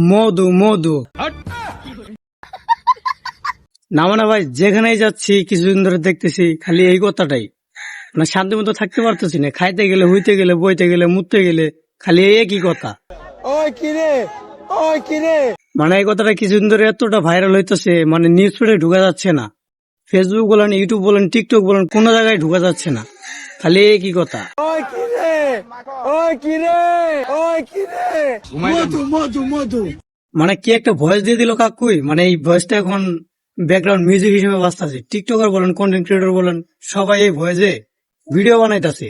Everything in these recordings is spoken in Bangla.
মধু মধু না মানে ভাই, যেখানেই যাচ্ছি কিছুদিন ধরে দেখতেছি খালি এই কথাটাই। মানে শান্তি মতো থাকতে পারতেছি না, খাইতে গেলে, হইতে গেলে, বইতে গেলে, মুততে গেলে খালি এই একই কথা। মানে এই কথাটা কিছুদিন ধরে এতটা ভাইরাল হইতেছে, মানে নিউজ ফিডে ঢুকা যাচ্ছে না, ফেসবুক বলেন, ইউটিউব বলেন, টিকটক বলেন, কোন জায়গায় ঢুকা যাচ্ছে না, খালি একই কথা। মানে কি একটা ভয়েস দিয়ে দিল কাকুই, মানে এই ভয়েসটা এখন ব্যাকগ্রাউন্ড মিউজিক হিসেবে বাজতেছে। টিকটকার বলেন, কন্টেন্ট ক্রিয়েটর বলেন, সবাই এই ভয়েসে ভিডিও বানাইতেছে।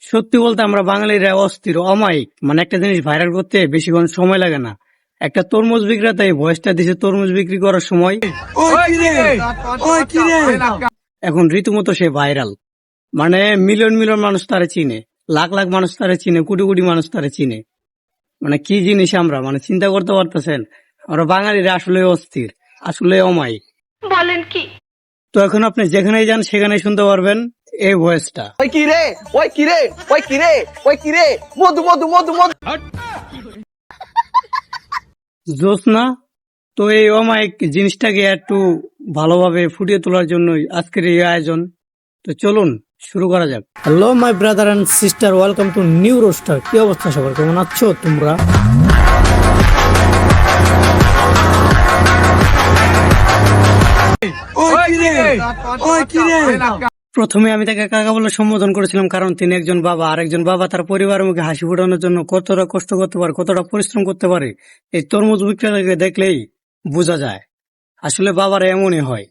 সত্যি বলতে আমরা বাঙালিরা অস্থির, অমায়িক। মানে একটা জিনিস ভাইরাল করতে বেশিক্ষণ সময় লাগে না। একটা তরমুজ বিক্রেতা এই ভয়েসটা দিছে তরমুজ বিক্রি করার সময়, এখন রীতিমতো সে ভাইরাল। মানে মিলিয়ন মিলিয়ন মানুষ তারে চিনে, লাখ লাখ মানুষ তারে চিনে, কোটি কোটি মানুষ তারে চিনে। মানে কি জিনিস আমরা, মানে চিন্তা করতে পারতেছেন? আমরা বাঙালিরা আসলে অস্থির, আসলে অমায়িক। বলেন কি? তো এখন আপনি যেখানেই যান সেখানেই শুনতে পারবেন এই ভয়েসটা। জোস না? তো এই অমায়িক জিনিসটাকে একটু ভালোভাবে ফুটিয়ে তোলার জন্যই আজকের এই আয়োজন। তো চলুন শুরু করা যাক। Hello my brother and sister, welcome to new roaster. কি অবস্থা সবার, কেমন আছো তোমরা? প্রথমে আমি তাকে কাকা বলে সম্বোধন করেছিলাম, কারণ তিনি একজন বাবা, আর একজন বাবা তার পরিবারের মুখে হাসি ফোটানোর জন্য কতটা কষ্ট করতে পারে, কতটা পরিশ্রম করতে পারে, এই তরমুজ বিক্রেতাকে দেখলেই বোঝা যায়। আসলে বাবারা এমনই হয়।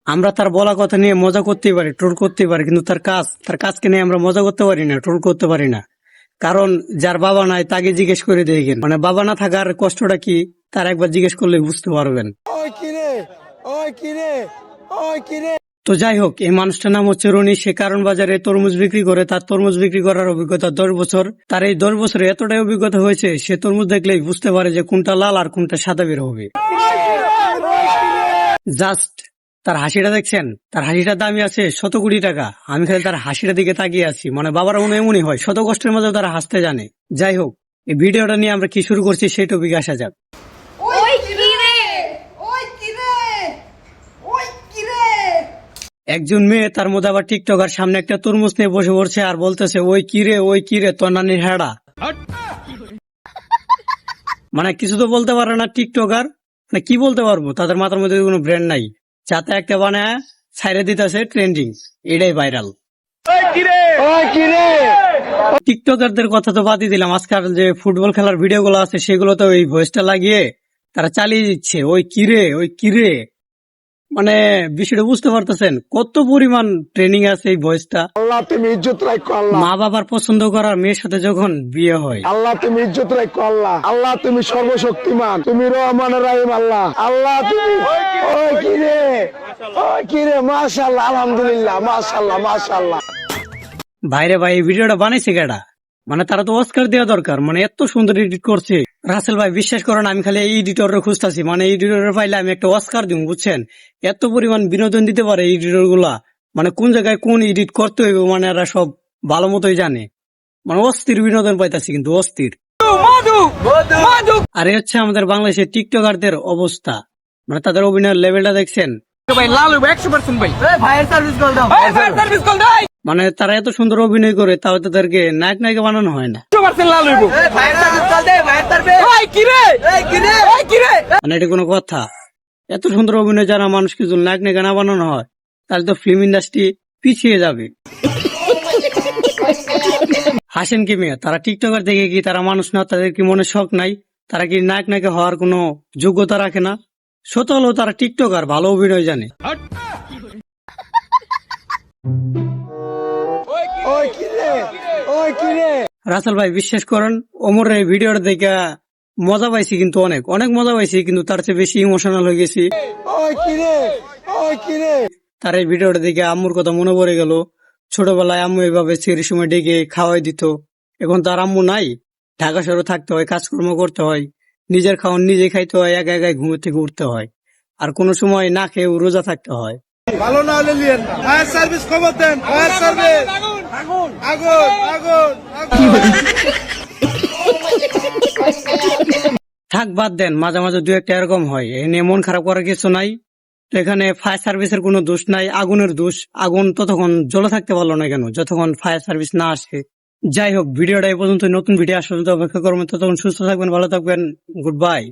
আমরা তার বলা কথা নিয়ে মজা করতেই পারি, ট্রোল করতেই পারি, কিন্তু তার কাজকে নিয়ে আমরা মজা করতে পারি না, ট্রোল করতে পারি না। কারণ যার বাবা নাই তাকে জিজ্ঞেস করে দেখেন, মানে বাবা না থাকার কষ্টটা কি তার একবার জিজ্ঞেস করলে বুঝতে পারবেন। তো যাই হোক, এই মানুষটার নাম হচ্ছে রনি। সে কারণ বাজারে তরমুজ বিক্রি করে। তার তরমুজ বিক্রি করার অভিজ্ঞতা 10 বছর। তার এই 10 বছরে এতটাই অভিজ্ঞতা হয়েছে, সে তরমুজ দেখলেই বুঝতে পারে যে কোনটা লাল আর কোনটা সাদা বের হবে। জাস্ট তার হাসিটা দেখছেন, তার হাসিটার দামই আছে 100 কোটি টাকা। আমি খালি তার হাসিটার দিকে তাকিয়ে আছি। মানে বাবার মনে এমনই হয়, শত কষ্টের মধ্যে তারা হাসতে জানে। যাই হোক, এই ভিডিওটা নিয়ে আমরা কি শুরু করছি সেই টপিকে আসা যাক। একজন মেয়ে, তার মধ্যে আবার টিকটকার, সামনে একটা তরমুজ নিয়ে বসে পড়ছে আর বলতেছে, ওই কিরে তোর নানির হেড়া। মানে কিছু তো বলতে পারে না টিকটকার, মানে কি বলতে পারবো, তাদের মাথার মধ্যে কোনো ব্র্যান্ড নাই। যাতে একটা বানায় ছাইরে দিতেছে ট্রেন্ডিং, এটাই ভাইরাল। টিকটকারদের কথা তো বাদই দিলাম, আজকাল যে ফুটবল খেলার ভিডিও গুলো আছে সেগুলো তো এই ভয়েসটা লাগিয়ে তারা চালিয়ে দিচ্ছে, ওই কিরে। মানে বিষয়টা বুঝতে পারতেছেন কত পরিমাণ ট্রেনিং আছে এই ভয়েসটা। আল্লাহ তুমি ইজ্জত রাখো, আল্লাহ মা বাবার পছন্দ করা মেয়ের সাথে যখন বিয়ে হয়, আল্লাহ তুমি ইজ্জত রাখো, আল্লাহ আল্লাহ তুমি সর্বশক্তিমান, তুমি রহমান রাহিম, আল্লাহ আল্লাহ তুমি ওই কিরে মাশাআল্লাহ, আলহামদুলিল্লাহ, মাশাআল্লাহ মাশাআল্লাহ। ভাইরে ভাই, এই ভিডিওটা বানাইছে কেডা? মানে তারা তো অস্কার দেওয়া দরকার, মানে এত সুন্দর এডিট করছে। রাসেল ভাই বিশ্বাস করেন, আমি খালি এই এডিটরের খুঁজতেছি, মানে এডিটর পাইলে আমি একটা অস্কার দিব, বুঝছেন? এত পরিমাণ বিনোদন দিতে পারে এডিটর গুলা, মানে কোন জায়গায় কোন এডিট করতে হইবে মানে এরা সব ভালো মতোই জানে। মানে অস্থির বিনোদন পাইতাছি, কিন্তু অস্থির। আর এই হচ্ছে আমাদের বাংলাদেশের টিকটকারদের অবস্থা, মানে তাদের অভিনয়ের লেভেলটা দেখছেন? মানে তারা এত সুন্দর অভিনয় করে, তাও তাদেরকে নায়ক নায়িকা বানানো হয় না। মানে এটা কোনো কথা? এত সুন্দর অভিনয় যারা মানুষকে যদি নায়ক নায়িকা না বানানো হয়, তাহলে তো ফিল্ম ইন্ডাস্ট্রি পিছিয়ে যাবে। হাসেন কি মেয়ে, তারা টিকটকার দেখে কি তারা মানুষ না? তাদের কি মনে শখ নাই? তারা কি নায়ক নায়িকা হওয়ার কোনো যোগ্যতা রাখে না? সত হলেও তারা টিকটকার, ভালো অভিনয় জানে। রাসেল ভাই বিশ্বাস করেন, ওমর এই ভিডিওটা দেখে মজা পাইছি, কিন্তু অনেক অনেক মজা পাইছি, কিন্তু তার চেয়ে বেশি ইমোশনাল হয়ে গেছি। তার এই ভিডিওটা দেখে আম্মুর কথা মনে পড়ে গেল। ছোটবেলায় আম্মু এভাবে সেরির সময় ডেকে খাওয়াই দিত। এখন তার আম্মু নাই, ঢাকা শহরে থাকতে হয়, কাজকর্ম করতে হয়, নিজের খাওয়ান নিজে খাইতে হয়, একা একাই ঘুমের থেকে উঠতে হয়। আর কোনো সময় না খেয়েও রোজা থাকতে হয়। ভালো না হলে নিয়েন না। ফায়ার সার্ভিস খবর দেন, ফায়ার সার্ভিস। আগুন আগুন আগুন থাক বাদ দেন, মাঝে মাঝে দু একটা এরকম হয়, এ নিয়ে মন খারাপ করার কিছু নাই। তো এখানে ফায়ার সার্ভিসের কোনো দোষ নাই, আগুনের দোষ। আগুন ততক্ষণ জ্বলে থাকতে পারলো না কেন যতক্ষণ ফায়ার সার্ভিস না আসে। যাই হোক, ভিডিওটা এই পর্যন্ত। নতুন ভিডিও আসার জন্য অপেক্ষা করবেন। ততক্ষণ সুস্থ থাকবেন, ভালো থাকবেন। Good bye.